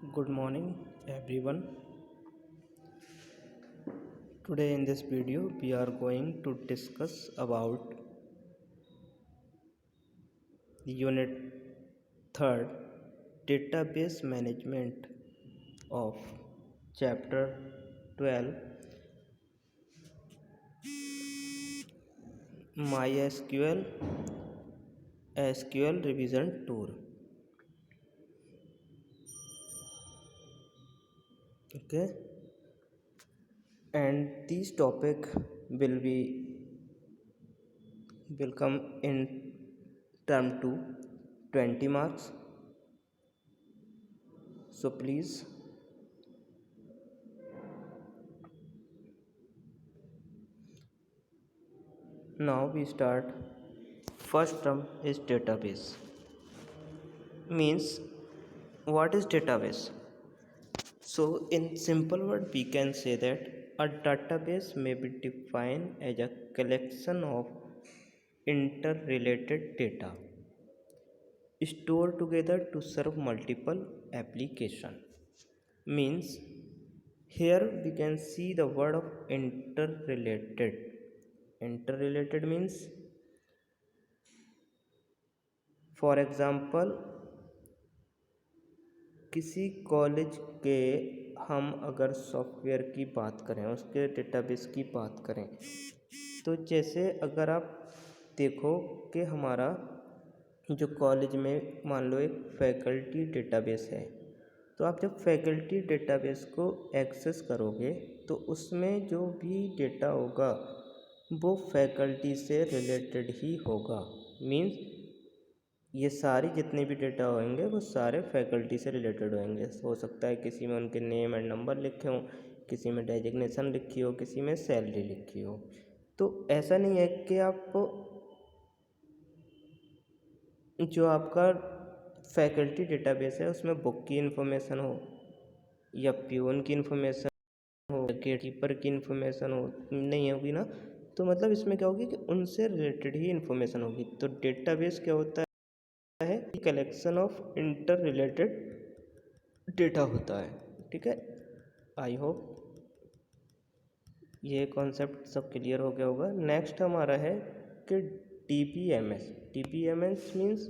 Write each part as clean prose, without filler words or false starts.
Good morning, everyone. Today in this video we are going to discuss about unit 3rd, database management of chapter 12, MySQL SQL revision tour. Okay, and these topic will come in term to 20 marks. So please now we start. First term is database. Means what is database? So in simple word we can say that a database may be defined as a collection of interrelated data stored together to serve multiple application. Means here we can see the word of interrelated means, for example, किसी college के हम अगर software की बात करें, उसके database की बात करें, तो जैसे अगर आप देखो कि हमारा जो कॉलेज में मान लो एक फैकल्टी डेटाबेस है, तो आप जब फैकल्टी डेटाबेस को एक्सेस करोगे तो उसमें जो भी डेटा होगा वो फैकल्टी से रिलेटेड ही होगा। मीन्स ये सारे जितने भी डेटा होंगे वो सारे फैकल्टी से रिलेटेड होंगे। हो सकता है किसी में उनके नेम एंड नंबर लिखे हों, किसी में डेजिग्नेशन लिखी हो, किसी में सैलरी लिखी हो। तो ऐसा नहीं है कि आप जो आपका फैकल्टी डेटाबेस है उसमें बुक की इन्फॉर्मेशन हो या प्यून की इन्फॉर्मेशन हो, गेट कीपर की इन्फॉर्मेशन हो, नहीं होगी ना। तो मतलब इसमें क्या होगी कि उनसे रिलेटेड ही इन्फॉर्मेशन होगी। तो डेटाबेस क्या होता है, collection of inter related data होता है। ठीक है, आई होप ये कॉन्सेप्ट सब क्लियर हो गया होगा। नेक्स्ट हमारा है कि DBMS। DBMS means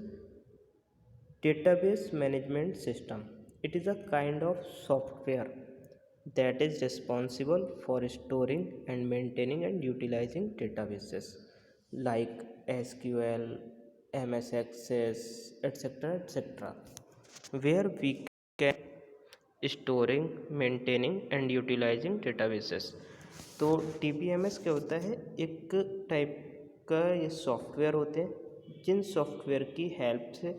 database management system. It is a kind of software that is responsible for storing and maintaining and utilizing databases like SQL, MS Access, etc., where we can storing, maintaining and utilizing databases. तो DBMS क्या होता है, एक type का ये software होते हैं जिन software की हेल्प से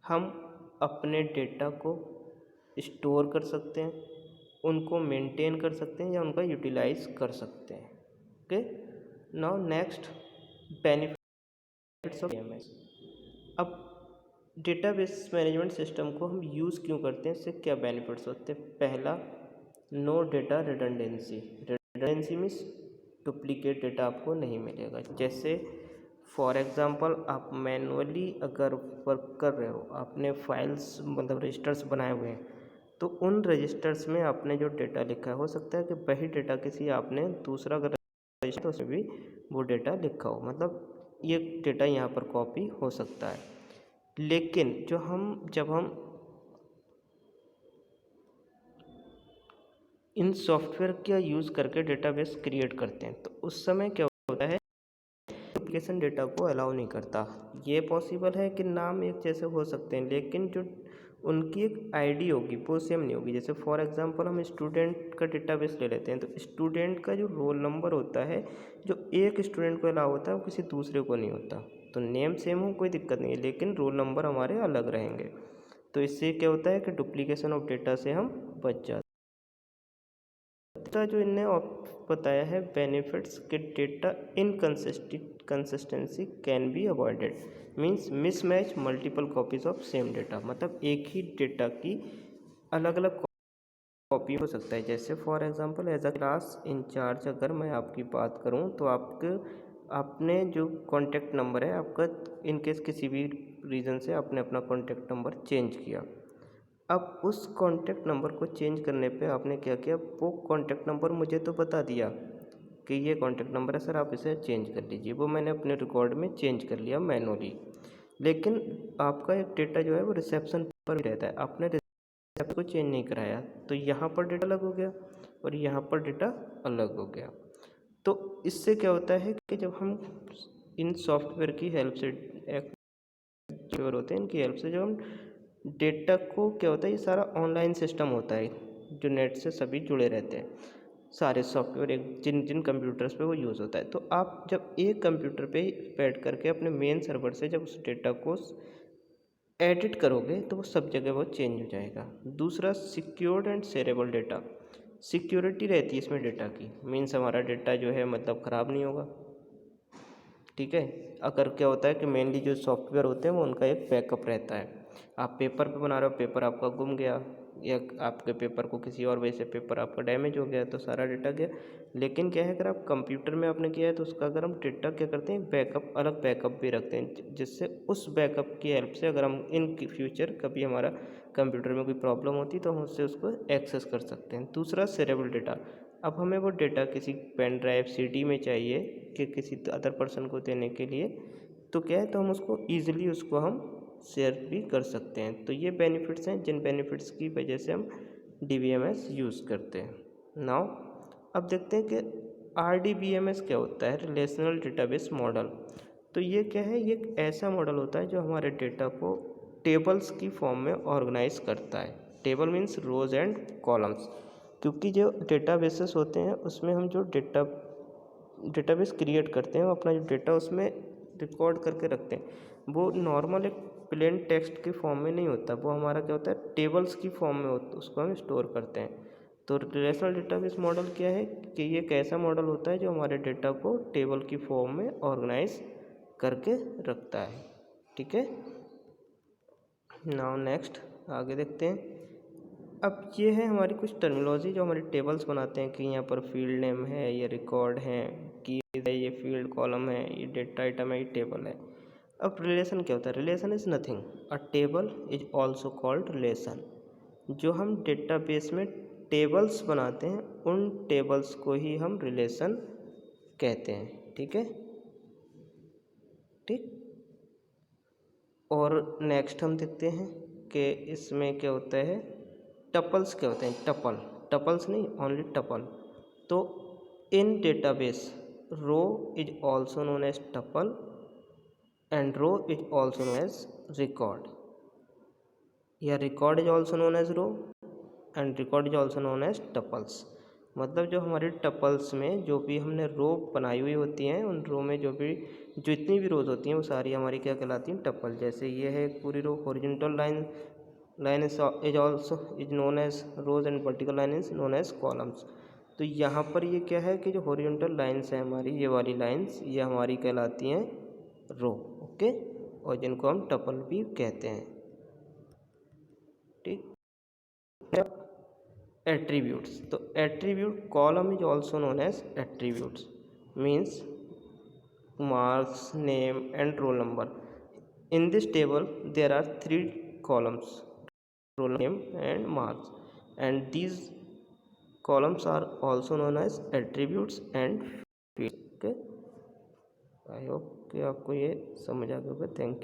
हम अपने डेटा को स्टोर कर सकते हैं, उनको मेंटेन कर सकते हैं या उनका यूटिलाइज कर सकते हैं। Okay, now next benefits of DBMS। अब डेटाबेस मैनेजमेंट सिस्टम को हम यूज़ क्यों करते हैं, इससे क्या बेनिफिट्स होते हैं। पहला, no data redundancy means duplicate data आपको नहीं मिलेगा। जैसे फॉर एग्ज़ाम्पल आप मैनुअली अगर वर्क कर रहे हो, आपने फाइल्स मतलब रजिस्टर्स बनाए हुए हैं, तो उन रजिस्टर्स में आपने जो डेटा लिखा है, हो सकता है कि वही डेटा किसी आपने दूसरा अगर रजिस्टर उसमें भी वो डेटा लिखा हो, मतलब ये डेटा यहाँ पर कॉपी हो सकता है। लेकिन जब हम इन सॉफ्टवेयर का यूज़ करके डेटाबेस क्रिएट करते हैं, तो उस समय क्या होता है, डुप्लीकेशन डेटा को अलाउ नहीं करता। ये पॉसिबल है कि नाम एक जैसे हो सकते हैं लेकिन जो उनकी एक आईडी होगी वो सेम नहीं होगी। जैसे फॉर एग्जांपल हम स्टूडेंट का डेटाबेस ले लेते हैं, तो स्टूडेंट का जो रोल नंबर होता है, जो एक स्टूडेंट को अलाउ होता है वो किसी दूसरे को नहीं होता। तो नेम सेम हो कोई दिक्कत नहीं है, लेकिन रोल नंबर हमारे अलग रहेंगे। तो इससे क्या होता है कि डुप्लीकेशन ऑफ डेटा से हम बच जाते हैं। जो इनने बताया है बेनिफिट्स के data inconsistency can be avoided. Means mismatch multiple copies of same data, मतलब एक ही डेटा की अलग अलग कॉपी हो सकता है। जैसे for example as a class incharge अगर मैं आपकी बात करूं, तो आपने जो कॉन्टैक्ट नंबर है आपका, इन केस किसी भी रीज़न से आपने अपना कॉन्टैक्ट नंबर चेंज किया, अब उस कॉन्टैक्ट नंबर को चेंज करने पे आपने क्या किया, वो कॉन्टैक्ट नंबर मुझे तो बता दिया कि ये कॉन्टैक्ट नंबर है सर, आप इसे चेंज कर लीजिए, वो मैंने अपने रिकॉर्ड में चेंज कर लिया मैनुअली। लेकिन आपका एक डेटा जो है वो रिसेप्शन पर ही रहता है, आपने रिसेप्शन को चेंज नहीं कराया, तो यहाँ पर डेटा अलग हो गया और यहाँ पर डेटा अलग हो गया। तो इससे क्या होता है कि जब हम इन सॉफ्टवेयर की हेल्प से सॉफ्टवेयर होते हैं, इनकी हेल्प से जब हम डेटा को क्या होता है, ये सारा ऑनलाइन सिस्टम होता है जो नेट से सभी जुड़े रहते हैं, सारे सॉफ्टवेयर एक जिन जिन कंप्यूटर्स पे वो यूज़ होता है। तो आप जब एक कंप्यूटर पे बैठ करके अपने मेन सर्वर से जब उस डेटा को एडिट करोगे तो वो सब जगह वो चेंज हो जाएगा। दूसरा, secured and shareable data, security रहती है इसमें डेटा की, मीन्स हमारा डेटा जो है मतलब ख़राब नहीं होगा। ठीक है, अगर क्या होता है कि मेनली जो सॉफ्टवेयर होते हैं वो उनका एक बैकअप रहता है। आप पेपर पे बना रहे हो, पेपर आपका गुम गया या आपके पेपर को किसी और वजह से पेपर आपका डैमेज हो गया तो सारा डेटा गया। लेकिन क्या है, अगर आप कंप्यूटर में आपने किया है तो उसका अगर हम डेटा क्या करते हैं, बैकअप, अलग बैकअप भी रखते हैं, जिससे उस बैकअप की हेल्प से अगर हम इन फ्यूचर कभी हमारा कंप्यूटर में कोई प्रॉब्लम होती तो हम उससे उसको एक्सेस कर सकते हैं। दूसरा, शेयरेबल डेटा, अब हमें वो डेटा किसी पेन ड्राइव सीडी में चाहिए कि किसी अदर पर्सन को देने के लिए, तो क्या है, तो हम उसको ईज़िली उसको हम शेयर भी कर सकते हैं। तो ये बेनिफिट्स हैं जिन बेनिफिट्स की वजह से हम DBMS यूज़ करते हैं। नाउ अब देखते हैं कि RDBMS क्या होता है, रिलेशनल डेटाबेस मॉडल। तो ये क्या है, ये एक ऐसा मॉडल होता है जो हमारे डेटा को टेबल्स की फॉर्म में ऑर्गेनाइज करता है। Table means rows and columns, क्योंकि जो डेटाबेसेस होते हैं उसमें हम जो डेटाबेस क्रिएट करते हैं, वो अपना जो डेटा उसमें रिकॉर्ड करके रखते हैं, वो नॉर्मल एक प्लेन टेक्स्ट के फॉर्म में नहीं होता, वो हमारा क्या होता है, टेबल्स की फॉर्म में होता है, उसको हम स्टोर करते हैं। तो रिलेशनल डेटाबेस मॉडल क्या है कि ये एक ऐसा मॉडल होता है जो हमारे डेटा को टेबल की फॉर्म में ऑर्गेनाइज करके रखता है। ठीक है, नाउ नेक्स्ट आगे देखते हैं। अब ये है हमारी कुछ टर्मिनोलॉजी जो हमारी टेबल्स बनाते हैं कि यहाँ पर फील्ड नेम है, ये रिकॉर्ड है, की है, ये फील्ड कॉलम है, ये डेटा आइटम है, ये टेबल है। अब रिलेशन क्या होता है, relation is nothing, a table is also called relation. जो हम डेटाबेस में टेबल्स बनाते हैं उन टेबल्स को ही हम रिलेशन कहते हैं। ठीक है, ठीक। और नेक्स्ट हम देखते हैं कि इसमें क्या होता है, टपल्स क्या होते हैं, टपल्स नहीं, ओनली टपल। तो in database, row is also known as tuple and row is also known as record, या record is also known as row and record is also known as tuples. मतलब जो हमारे tuples में जो भी हमने रो बनाई हुई होती हैं, उन रो में जो जितनी भी रोज होती हैं वो सारी हमारी क्या कहलाती हैं, टपल। जैसे ये है पूरी row, horizontal line is also is known as rows and vertical line is known as columns. तो यहाँ पर ये क्या है कि जो हॉरिजॉन्टल लाइन्स हैं हमारी, ये वाली लाइन्स, ये हमारी कहलाती हैं रो। ओके, और जिनको हम टपल भी कहते हैं। ठीक, एट्रीब्यूट्स। तो attribute, column is also known as attributes, means marks, name and roll number. In this table there are 3 columns, roll name and marks, and these columns are also known as attributes and fields. Okay, I hope कि आपको ये समझ आ गया होगा। Thank you.